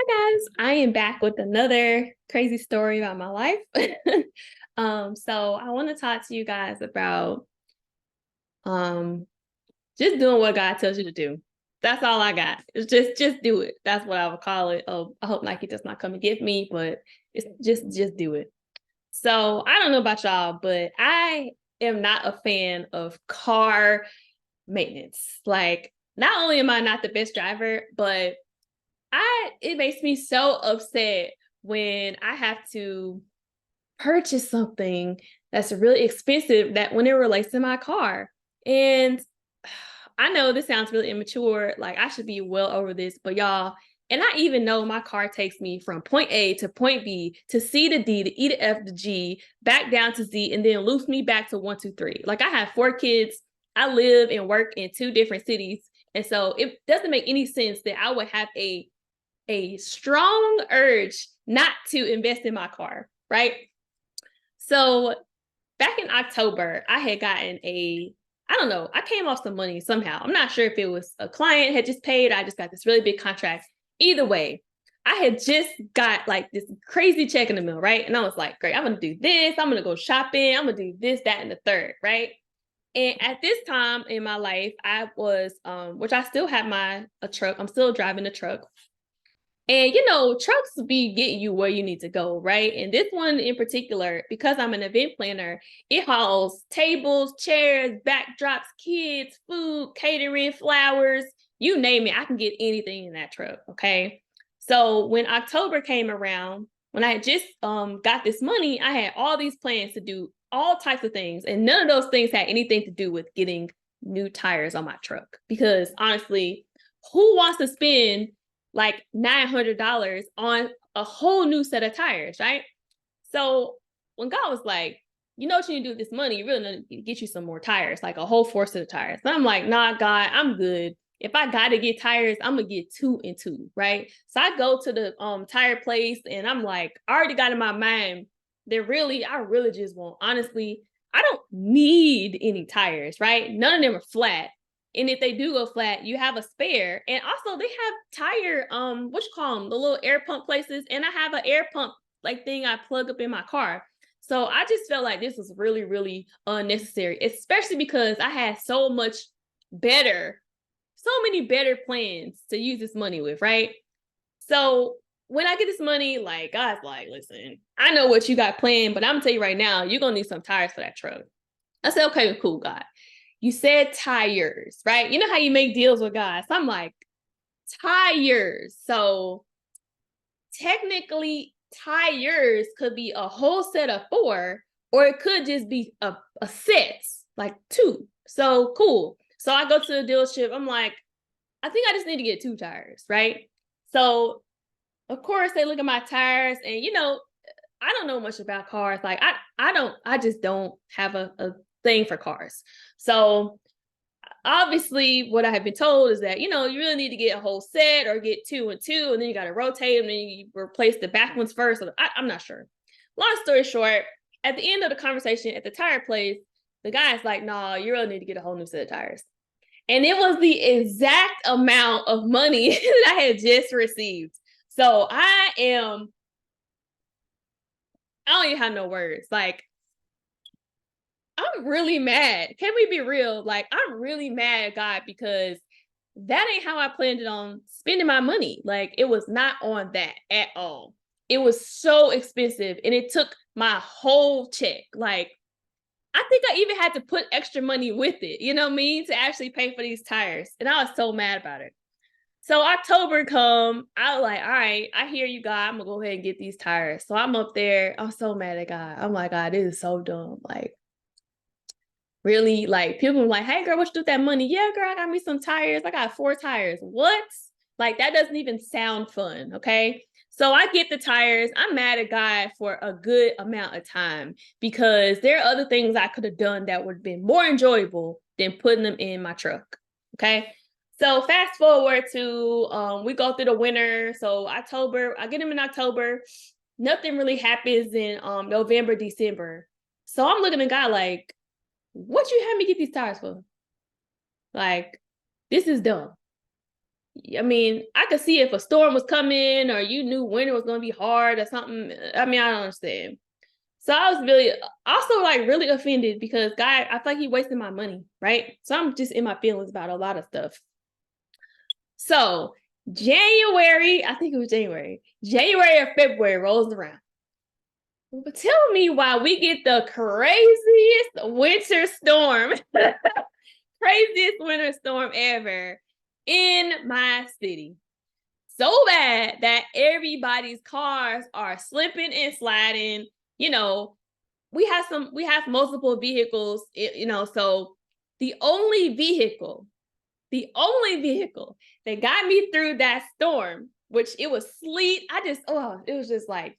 Guys, I am back with another crazy story about my life. So I want to talk to you guys about um just doing what God tells you to do. That's all I got. It's just do it. That's what I would call it. Oh, I hope Nike does not come and get me, but it's just do it. So I don't know about y'all, but I am not a fan of car maintenance. Like, not only am I not the best driver, but it makes me so upset when I have to purchase something that's really expensive that when it relates to my car. And I know this sounds really immature, like I should be well over this, but y'all, and I even know my car takes me from point A to point B to C to D to E to F to G, back down to Z, and then loops me back to 1, 2, 3. Like, I have 4 kids. I live and work in 2 different cities. And so it doesn't make any sense that I would have a strong urge not to invest in my car, right? So back in October, I had gotten I don't know, I came off some money somehow. I'm not sure if it was a client had just paid, I just got this really big contract. Either way, I had just got like this crazy check in the mail, right? And I was like, great, I'm gonna do this, I'm gonna go shopping, I'm gonna do this, that, and the third, right? And at this time in my life, I was, which I still have a truck, I'm still driving a truck. And trucks be getting you where you need to go, right? And this one in particular, because I'm an event planner, it hauls tables, chairs, backdrops, kids, food, catering, flowers, you name it. I can get anything in that truck. Okay. So when October came around, when I had just got this money, I had all these plans to do all types of things. And none of those things had anything to do with getting new tires on my truck. Because honestly, who wants to spend like $900 on a whole new set of tires, right? So when God was like, you know what you need to do with this money, you really need to get you some more tires, like a whole 4 set of tires. And I'm like, nah, God, I'm good. If I gotta get tires, I'm gonna get 2 and 2, right? So I go to the tire place and I'm like, I already got in my mind that I really just want, honestly, I don't need any tires, right? None of them are flat. And if they do go flat, you have a spare. And also they have tire, what you call them, the little air pump places. And I have an air pump like thing I plug up in my car. So I just felt like this was really, really unnecessary, especially because I had so many better plans to use this money with, right? So when I get this money, like, God's like, listen, I know what you got planned, but I'm gonna tell you right now, you're gonna need some tires for that truck. I said, okay, cool, God. You said tires, right? You know how you make deals with God. So I'm like, tires. So technically, tires could be a whole set of 4, or it could just be a set, like 2. So cool. So I go to the dealership. I'm like, I think I just need to get 2 tires, right? So of course they look at my tires, and I don't know much about cars. Like, I just don't have a thing for cars. So obviously what I have been told is that, you really need to get a whole set or get 2 and 2, and then you got to rotate them, and then you replace the back ones first. I'm not sure. Long story short, at the end of the conversation at the tire place, the guy's like, nah, you really need to get a whole new set of tires. And it was the exact amount of money that I had just received. So I don't even have no words. Like, I'm really mad. Can we be real? Like, I'm really mad at God because that ain't how I planned it on spending my money. Like, it was not on that at all. It was so expensive and it took my whole check. Like, I think I even had to put extra money with it, you know what I mean, to actually pay for these tires. And I was so mad about it. So October come, I was like, all right, I hear you, God. I'm gonna go ahead and get these tires. So I'm up there. I'm so mad at God. I'm like, God, this is so dumb. Like, really, like, people are like, hey girl, what you do with that money? Yeah, girl, I got me some tires. I got 4 tires. What? Like, that doesn't even sound fun. Okay. So I get the tires. I'm mad at God for a good amount of time because there are other things I could have done that would have been more enjoyable than putting them in my truck. Okay. So fast forward to we go through the winter. So October, I get them in October. Nothing really happens in November, December. So I'm looking at God like, what you had me get these tires for? Like, this is dumb. I mean, I could see if a storm was coming or you knew winter was going to be hard or something. I mean, I don't understand. So I was really also like really offended because guy, I feel like he wasted my money, right? So I'm just in my feelings about a lot of stuff. So January, I think it was January or February rolls around. But tell me why we get the craziest winter storm, craziest winter storm ever in my city. So bad that everybody's cars are slipping and sliding. You know, we have multiple vehicles, so the only vehicle, the only vehicle that got me through that storm, which it was sleet. It was just like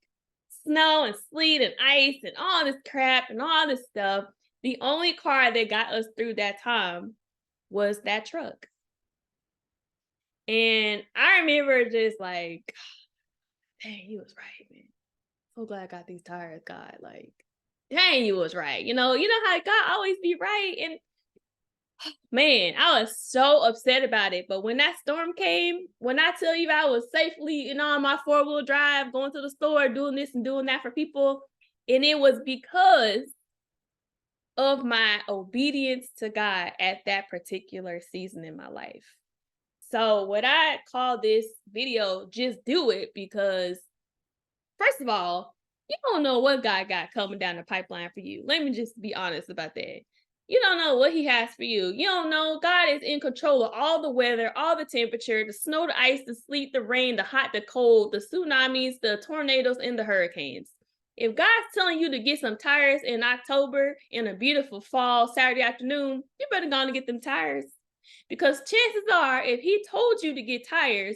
snow and sleet and ice and all this crap and all this stuff. The only car that got us through that time was that truck. And I remember just like, dang, you was right, man. So glad I got these tires, God. Like, dang, you was right. You know how God always be right. And man, I was so upset about it. But when that storm came, when I tell you I was safely, on my 4-wheel drive, going to the store, doing this and doing that for people, and it was because of my obedience to God at that particular season in my life. So what I call this video, just do it, because first of all, you don't know what God got coming down the pipeline for you. Let me just be honest about that. You don't know what he has for you. You don't know. God is in control of all the weather, all the temperature, the snow, the ice, the sleet, the rain, the hot, the cold, the tsunamis, the tornadoes, and the hurricanes. If God's telling you to get some tires in October in a beautiful fall Saturday afternoon, you better go and get them tires. Because chances are, if he told you to get tires,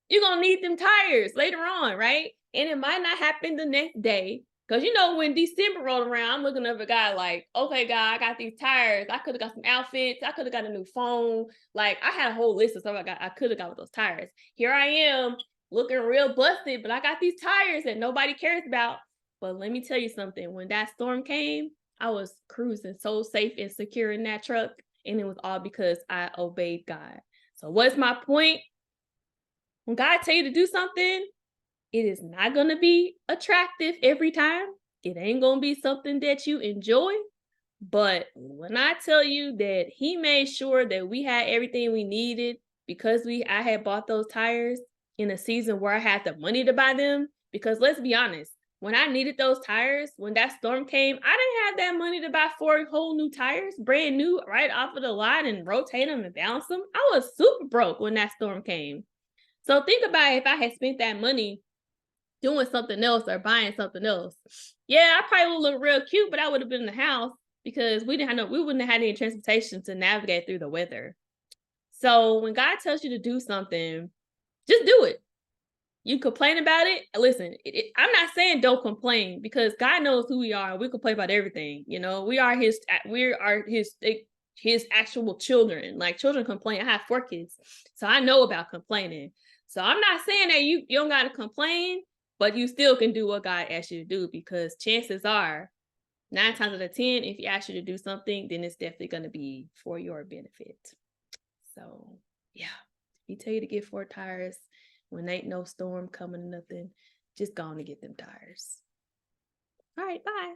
you're going to need them tires later on, right? And it might not happen the next day. Because when December rolled around, I'm looking at a guy like, okay, God, I got these tires. I could have got some outfits. I could have got a new phone. Like, I had a whole list of stuff I could have got with those tires. Here I am looking real busted, but I got these tires that nobody cares about. But let me tell you something. When that storm came, I was cruising so safe and secure in that truck. And it was all because I obeyed God. So what's my point? When God tell you to do something, it is not going to be attractive every time. It ain't going to be something that you enjoy. But when I tell you that he made sure that we had everything we needed because I had bought those tires in a season where I had the money to buy them, because let's be honest, when I needed those tires, when that storm came, I didn't have that money to buy 4 whole new tires, brand new, right off of the line, and rotate them and balance them. I was super broke when that storm came. So think about if I had spent that money doing something else or buying something else. Yeah, I probably would look real cute, but I would have been in the house because we wouldn't have had any transportation to navigate through the weather. So when God tells you to do something, just do it. You complain about it. Listen, I'm not saying don't complain, because God knows who we are. We complain about everything. We are his actual children. Like, children complain. I have 4 kids, so I know about complaining. So I'm not saying that you don't got to complain, but you still can do what God asked you to do, because chances are 9 times out of 10, if he asks you to do something, then it's definitely going to be for your benefit. So yeah, if he tell you to get 4 tires when ain't no storm coming, nothing, just go on and get them tires. All right, bye.